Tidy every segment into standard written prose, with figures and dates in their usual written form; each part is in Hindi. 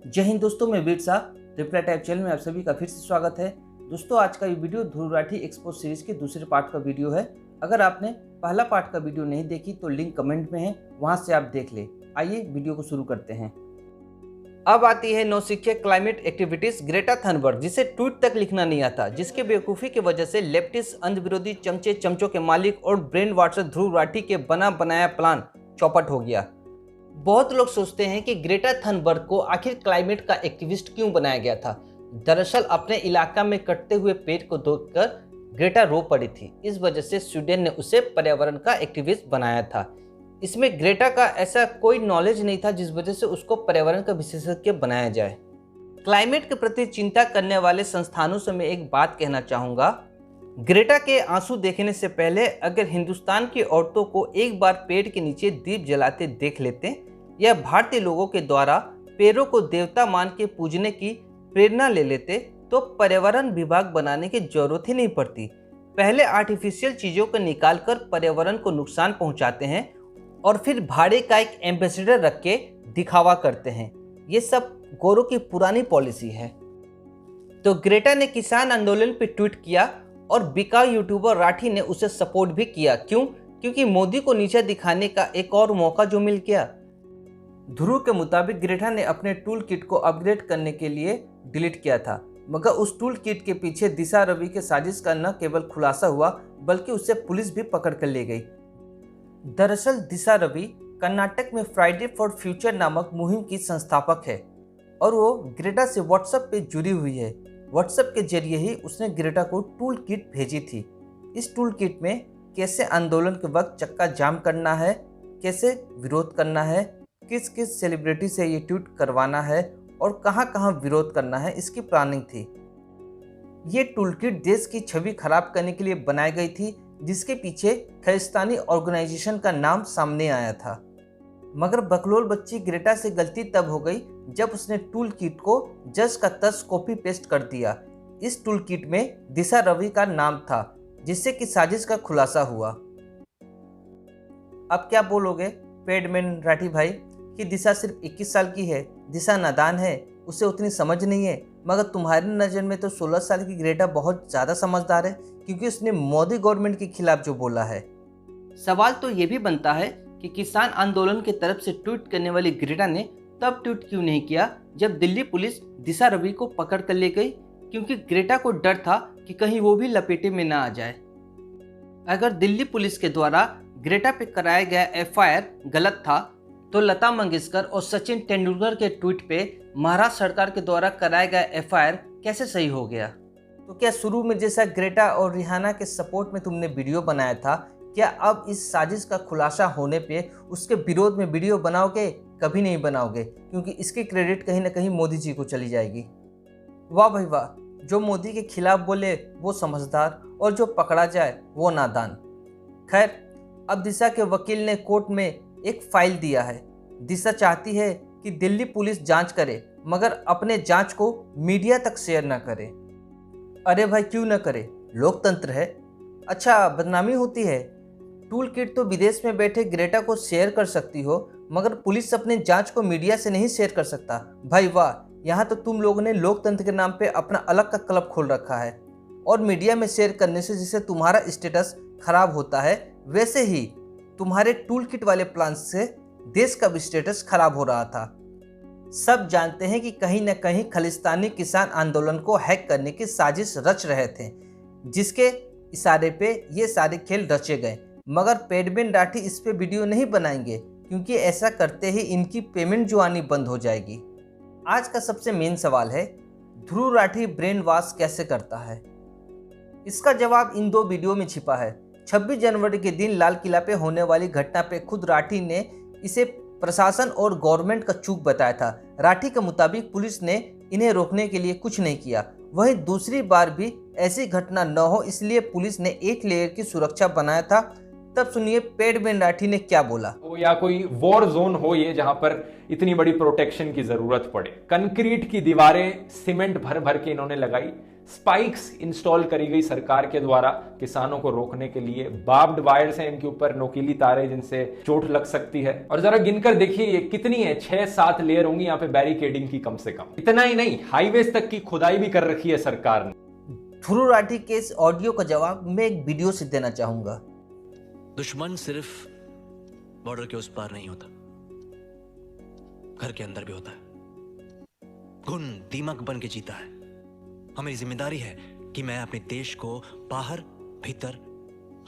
जय हिंद दोस्तों, मैं वीर शाह रिप्लाई टाइप चैनल में आप सभी का फिर से स्वागत है। दोस्तों, आज का ये video Dhruv Rathee expose series के दूसरे पार्ट का वीडियो है। अगर आपने पहला पार्ट का वीडियो नहीं देखी तो लिंक कमेंट में है, वहां से आप देख ले। आइए वीडियो को शुरू करते हैं। अब आती है नौसिखिया क्लाइमेट एक्टिविटीज ग्रेटा थनबर्ग, जिसे ट्वीट तक लिखना नहीं आता, जिसके बेवकूफ़ी की वजह से लेफ्टिस्ट अंध विरोधी चमचों के मालिक और ब्रेन वाटर ध्रुव राठी के बना बनाया प्लान चौपट हो गया। बहुत लोग सोचते हैं कि ग्रेटा थनबर्ग को आखिर क्लाइमेट का एक्टिविस्ट क्यों बनाया गया था। दरअसल अपने इलाका में कटते हुए पेड़ को देखकर ग्रेटा रो पड़ी थी। इस वजह से स्वीडन ने उसे पर्यावरण का एक्टिविस्ट बनाया था। इसमें ग्रेटा का ऐसा कोई नॉलेज नहीं था जिस वजह से उसको पर्यावरण का विशेषज्ञ बनाया जाए। क्लाइमेट के प्रति चिंता करने वाले संस्थानों से मैं एक बात कहना चाहूँगा। ग्रेटा के आंसू देखने से पहले अगर हिंदुस्तान की औरतों को एक बार पेड़ के नीचे दीप जलाते देख लेते या भारतीय लोगों के द्वारा पेड़ों को देवता मान के पूजने की प्रेरणा ले लेते तो पर्यावरण विभाग बनाने की जरूरत ही नहीं पड़ती। पहले आर्टिफिशियल चीज़ों को निकालकर पर्यावरण को नुकसान पहुंचाते हैं और फिर भाड़े का एक एम्बेसडर रख के दिखावा करते हैं। ये सब गोरों की पुरानी पॉलिसी है। तो ग्रेटा ने किसान आंदोलन पर ट्वीट किया और बिकाऊ यूट्यूबर राठी ने उसे सपोर्ट भी किया। क्यों? क्योंकि मोदी को नीचा दिखाने का एक और मौका जो मिल गया। ध्रुव के मुताबिक ग्रेटा ने अपने टूल किट को अपग्रेड करने के लिए डिलीट किया था, मगर उस टूल किट के पीछे दिशा रवि के साजिश का न केवल खुलासा हुआ बल्कि उसे पुलिस भी पकड़ कर ले गई। दरअसल दिशा रवि कर्नाटक में फ्राइडे फॉर फ्यूचर नामक मुहिम की संस्थापक है और वो ग्रेटा से व्हाट्सएप पे जुड़ी हुई है। व्हाट्सएप के जरिए ही उसने ग्रेटा को टूल किट भेजी थी। इस टूल किट में कैसे आंदोलन के वक्त चक्का जाम करना है, कैसे विरोध करना है, किस किस सेलिब्रिटी से ये ट्वीट करवाना है और कहां कहां विरोध करना है, इसकी प्लानिंग थी। ये टूल किट देश की छवि खराब करने के लिए बनाई गई थी, जिसके पीछे खालिस्तानी ऑर्गेनाइजेशन का नाम सामने आया था। मगर बकलोल बच्ची ग्रेटा से गलती तब हो गई जब उसने टूल किट को जस का तस कॉपी पेस्ट कर दिया। इस टूल किट में दिशा रवि का नाम था, जिससे कि साजिश का खुलासा हुआ। अब क्या बोलोगे पेडमैन राठी भाई कि दिशा सिर्फ 21 साल की है, दिशा नादान है, उसे उतनी समझ नहीं है। मगर तुम्हारी नज़र में तो 16 साल की ग्रेटा बहुत ज़्यादा समझदार है, क्योंकि उसने मोदी गवर्नमेंट के खिलाफ जो बोला है। सवाल तो ये भी बनता है कि किसान आंदोलन की तरफ से ट्वीट करने वाली ग्रेटा ने तब ट्वीट क्यों नहीं किया जब दिल्ली पुलिस दिशा रवि को पकड़ कर ले गई, क्योंकि ग्रेटा को डर था कि कहीं वो भी लपेटे में ना आ जाए। अगर दिल्ली पुलिस के द्वारा ग्रेटा पे कराया गया एफआईआर गलत था तो लता मंगेशकर और सचिन तेंदुलकर के ट्वीट पे महाराष्ट्र सरकार के द्वारा कराया गया एफआईआर कैसे सही हो गया? तो क्या शुरू में जैसा ग्रेटा और रिहाना के सपोर्ट में तुमने वीडियो बनाया था, क्या अब इस साजिश का खुलासा होने पे उसके विरोध में वीडियो बनाओगे? कभी नहीं बनाओगे, क्योंकि इसकी क्रेडिट कहीं ना कहीं मोदी जी को चली जाएगी। वाह भाई वाह, जो मोदी के खिलाफ बोले वो समझदार और जो पकड़ा जाए वो नादान। खैर, अब दिशा के वकील ने कोर्ट में एक फाइल दिया है। दिशा चाहती है कि दिल्ली पुलिस जांच करे, मगर अपने जांच को मीडिया तक शेयर ना करे। अरे भाई, क्यों ना करे, लोकतंत्र है। अच्छा, बदनामी होती है। टूल किट तो विदेश में बैठे ग्रेटा को शेयर कर सकती हो, मगर पुलिस अपने जांच को मीडिया से नहीं शेयर कर सकता। भाई वाह, यहाँ तो तुम लोगों ने लोकतंत्र के नाम पे अपना अलग का क्लब खोल रखा है। और मीडिया में शेयर करने से जिससे तुम्हारा स्टेटस खराब होता है, वैसे ही तुम्हारे टूल किट वाले प्लान से देश का भी स्टेटस खराब हो रहा था। सब जानते हैं कि कहीं न कहीं खालिस्तानी किसान आंदोलन को हैक करने की साजिश रच रहे थे, जिसके इशारे पे ये सारे खेल रचे गए। मगर पेडमैन राठी इस पे वीडियो नहीं बनाएंगे, क्योंकि ऐसा करते ही इनकी पेमेंट जो आनी बंद हो जाएगी। आज का सबसे मेन सवाल है, ध्रुव राठी ब्रेन वॉश कैसे करता है? इसका जवाब इन दो वीडियो में छिपा है। 26 जनवरी के दिन लाल किला पे होने वाली घटना पे खुद राठी ने इसे प्रशासन और गवर्नमेंट का चूक बताया था। राठी के मुताबिक पुलिस ने इन्हें रोकने के लिए कुछ नहीं किया। वहीं दूसरी बार भी ऐसी घटना न हो इसलिए पुलिस ने एक लेयर की सुरक्षा बनाया था, तब सुनिए पेड बिन राठी ने क्या बोला। या कोई वॉर जोन हो ये, जहां पर इतनी बड़ी प्रोटेक्शन की जरूरत पड़े। कंक्रीट की दीवारें सीमेंट भर भर के इन्होंने लगाई, स्पाइक्स इंस्टॉल करी गई सरकार के द्वारा किसानों को रोकने के लिए। बार्ब्ड वायर्स हैं इनके ऊपर, नोकीली तारें जिनसे चोट लग सकती है। और जरा गिनकर देखिए ये कितनी है, 6-7 लेयर होंगी यहाँ पे बैरिकेडिंग की कम से कम। इतना ही नहीं, हाईवेज तक की खुदाई भी कर रखी है सरकार ने। ध्रुव राठी के इस ऑडियो का जवाब मैं एक वीडियो से देना चाहूंगा। दुश्मन सिर्फ बॉर्डर के उस पार नहीं होता, घर के अंदर भी होता है। घुन दीमक बन के जीता है। हमारी जिम्मेदारी है कि मैं अपने देश को बाहर भीतर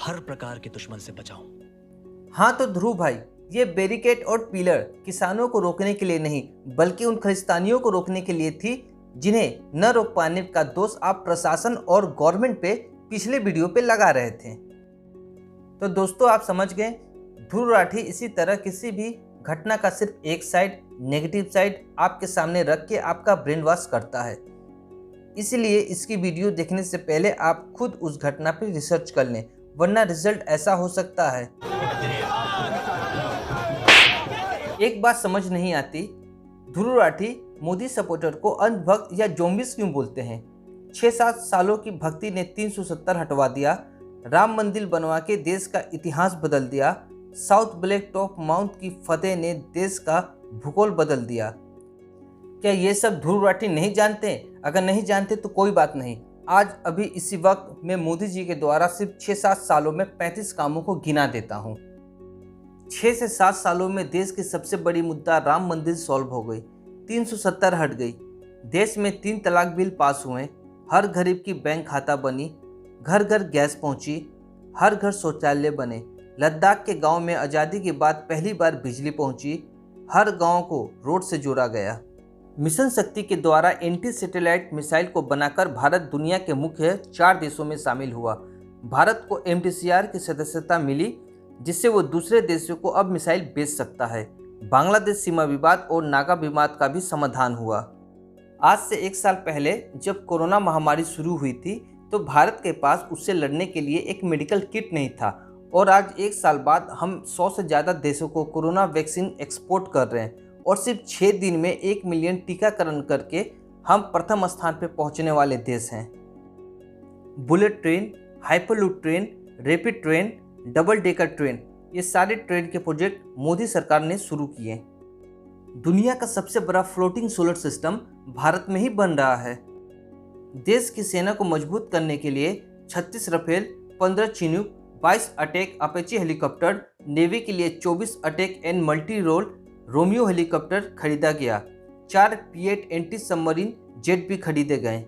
हर प्रकार के दुश्मन से बचाऊं। हाँ तो ध्रुव भाई, ये बैरिकेड और पिलर किसानों को रोकने के लिए नहीं बल्कि उन खलिस्तानियों को रोकने के लिए थी जिन्हें न रोक पाने का दोष आप प्रशासन और गवर्नमेंट पे पिछले वीडियो पे लगा रहे थे। तो दोस्तों आप समझ गए, ध्रुव राठी इसी तरह किसी भी घटना का सिर्फ एक साइड, नेगेटिव साइड आपके सामने रख के आपका ब्रेन वॉश करता है। इसलिए इसकी वीडियो देखने से पहले आप खुद उस घटना पर रिसर्च कर लें, वरना रिजल्ट ऐसा हो सकता है। एक बात समझ नहीं आती, ध्रुव राठी मोदी सपोर्टर को अंधभक्त या जोम्बिस क्यों बोलते हैं? 6-7 सालों की भक्ति ने 370 हटवा दिया, राम मंदिर बनवा के देश का इतिहास बदल दिया, साउथ ब्लैक टॉप माउंट की फतेह ने देश का भूगोल बदल दिया। क्या ये सब ध्रुव राठी नहीं जानते? अगर नहीं जानते तो कोई बात नहीं, आज अभी इसी वक्त मैं मोदी जी के द्वारा सिर्फ 6-7 सालों में 35 कामों को गिना देता हूँ। 6 से 7 सालों में देश की सबसे बड़ी मुद्दा राम मंदिर सॉल्व हो गई, 370 हट गई, देश में 3 तलाक बिल पास हुए, हर गरीब की बैंक खाता बनी, घर घर गैस पहुंची, हर घर शौचालय बने, लद्दाख के गांव में आज़ादी के बाद पहली बार बिजली पहुंची, हर गांव को रोड से जोड़ा गया। मिशन शक्ति के द्वारा एंटी सैटेलाइट मिसाइल को बनाकर भारत दुनिया के मुख्य 4 देशों में शामिल हुआ। भारत को MTCR की सदस्यता मिली, जिससे वो दूसरे देशों को अब मिसाइल बेच सकता है। बांग्लादेश सीमा विवाद और नागा विवाद का भी समाधान हुआ। आज से 1 साल पहले जब कोरोना महामारी शुरू हुई थी तो भारत के पास उससे लड़ने के लिए एक मेडिकल किट नहीं था, और आज 1 साल बाद हम 100 से ज़्यादा देशों को कोरोना वैक्सीन एक्सपोर्ट कर रहे हैं, और सिर्फ 6 दिन में 1 मिलियन टीकाकरण करके हम प्रथम स्थान पर पहुंचने वाले देश हैं। Bullet train, hyperloop train, rapid train, double decker train, ये सारे ट्रेन के प्रोजेक्ट मोदी सरकार ने शुरू किए। दुनिया का सबसे बड़ा फ्लोटिंग सोलर सिस्टम भारत में ही बन रहा है। देश की सेना को मजबूत करने के लिए 36 Rafale, 15 Chinook, 22 attack Apache helicopter, navy के लिए 24 attack and multi role Romeo helicopter खरीदा गया, 4 P-8 एंटी सबमरीन जेट भी खरीदे गए।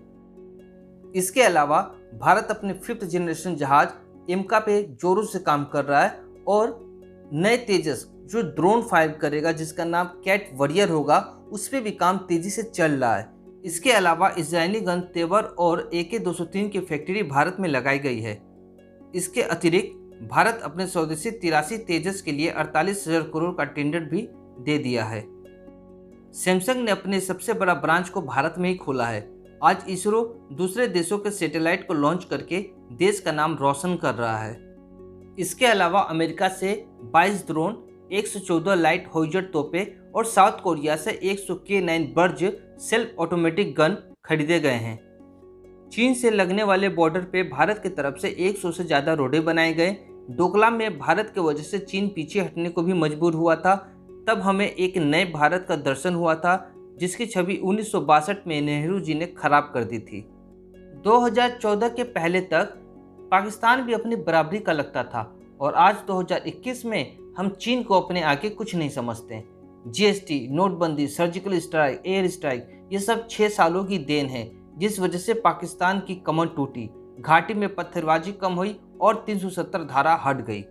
इसके अलावा भारत अपने 5th जनरेशन जहाज एमका पे जोरों से काम कर रहा है, और नए तेजस जो ड्रोन फायर करेगा जिसका नाम कैट वॉरियर होगा, उस पर भी काम तेजी से चल रहा है। इसके अलावा इजरायली गन तेवर और AK-203 की फैक्ट्री भारत में लगाई गई है। इसके अतिरिक्त भारत अपने स्वदेशी 83 तेजस के लिए 48,000 करोड़ का टेंडर भी दे दिया है। सैमसंग ने अपने सबसे बड़ा ब्रांच को भारत में ही खोला है। आज इसरो दूसरे देशों के सैटेलाइट को लॉन्च करके देश का नाम रोशन कर रहा है। इसके अलावा अमेरिका से 22 ड्रोन, 114 लाइट होइजर तोपे और साउथ कोरिया से 100 K9 बर्ज सेल्फ ऑटोमेटिक गन खरीदे गए हैं। चीन से लगने वाले बॉर्डर पे भारत की तरफ से 100 से ज़्यादा रोडें बनाए गए। डोकलाम में भारत की वजह से चीन पीछे हटने को भी मजबूर हुआ था। तब हमें एक नए भारत का दर्शन हुआ था, जिसकी छवि 1962 में नेहरू जी ने खराब कर दी थी। 2014 के पहले तक पाकिस्तान भी अपनी बराबरी का लगता था, और आज 2021 में हम चीन को अपने आगे कुछ नहीं समझते। GST, नोटबंदी, सर्जिकल स्ट्राइक, एयर स्ट्राइक, ये सब 6 सालों की देन है, जिस वजह से पाकिस्तान की कमर टूटी, घाटी में पत्थरबाजी कम हुई और 370 धारा हट गई।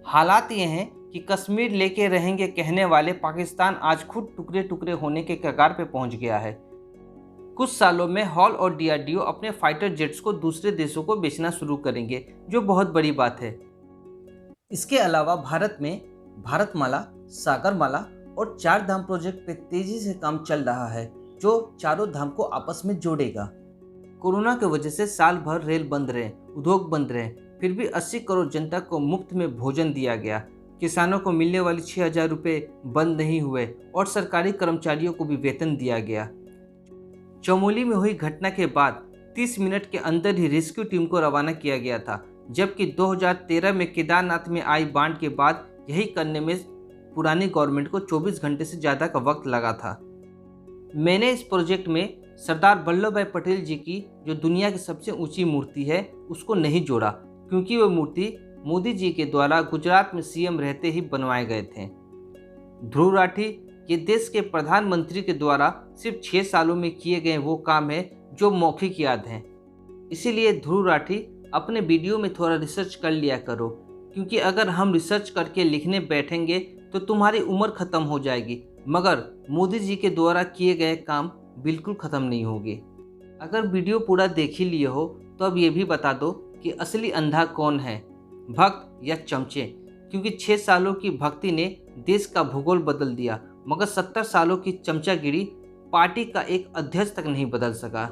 हालात ये हैं कि कश्मीर लेके रहेंगे कहने वाले पाकिस्तान आज खुद टुकड़े टुकड़े होने के कगार पे पहुंच गया है। कुछ सालों में हॉल और DRDO अपने फाइटर जेट्स को दूसरे देशों को बेचना शुरू करेंगे, जो बहुत बड़ी बात है। इसके अलावा भारत में भारतमाला, सागरमाला और 4 धाम प्रोजेक्ट पे तेजी से काम चल रहा है, जो चारों धाम को आपस में जोड़ेगा। कोरोना की वजह से साल भर रेल बंद रहे, उद्योग बंद रहे, फिर भी 80 करोड़ जनता को मुफ्त में भोजन दिया गया। किसानों को मिलने वाली 6,000 रुपये बंद नहीं हुए और सरकारी कर्मचारियों को भी वेतन दिया गया। चमोली में हुई घटना के बाद 30 मिनट के अंदर ही रेस्क्यू टीम को रवाना किया गया था, जबकि 2013 में केदारनाथ में आई बाढ़ के बाद यही करने में पुरानी गवर्नमेंट को 24 घंटे से ज़्यादा का वक्त लगा था। मैंने इस प्रोजेक्ट में सरदार वल्लभ भाई पटेल जी की जो दुनिया की सबसे ऊंची मूर्ति है उसको नहीं जोड़ा, क्योंकि वह मूर्ति मोदी जी के द्वारा गुजरात में सीएम रहते ही बनवाए गए थे। ध्रुव राठी ये देश के प्रधानमंत्री के द्वारा सिर्फ 6 सालों में किए गए वो काम है जो मौखिक याद हैं। इसीलिए ध्रुव राठी अपने वीडियो में थोड़ा रिसर्च कर लिया करो, क्योंकि अगर हम रिसर्च करके लिखने बैठेंगे तो तुम्हारी उम्र ख़त्म हो जाएगी, मगर मोदी जी के द्वारा किए गए काम बिल्कुल ख़त्म नहीं होंगे। अगर वीडियो पूरा देख ही लिए हो तो अब ये भी बता दो कि असली अंधा कौन है, भक्त या चमचे? क्योंकि 6 सालों की भक्ति ने देश का भूगोल बदल दिया, मगर 70 सालों की चमचागिरी पार्टी का एक अध्यक्ष तक नहीं बदल सका।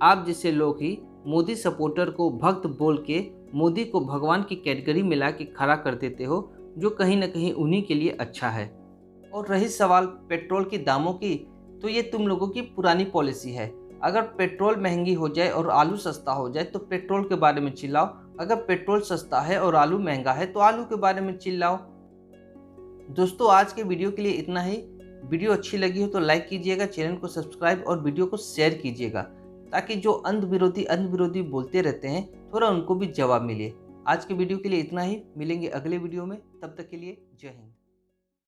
आप जैसे लोग ही मोदी सपोर्टर को भक्त बोल के मोदी को भगवान की कैटेगरी में ला के खड़ा कर देते हो, जो कहीं ना कहीं उन्हीं के लिए अच्छा है। और रही सवाल पेट्रोल के दामों की, तो ये तुम लोगों की पुरानी पॉलिसी है। अगर पेट्रोल महंगी हो जाए और आलू सस्ता हो जाए तो पेट्रोल के बारे में चिल्लाओ, अगर पेट्रोल सस्ता है और आलू महंगा है तो आलू के बारे में चिल्लाओ। दोस्तों, आज के वीडियो के लिए इतना ही। वीडियो अच्छी लगी हो तो लाइक कीजिएगा, चैनल को सब्सक्राइब और वीडियो को शेयर कीजिएगा, ताकि जो अंध विरोधी बोलते रहते हैं थोड़ा उनको भी जवाब मिले। आज के वीडियो के लिए इतना ही, मिलेंगे अगले वीडियो में, तब तक के लिए जय हिंद।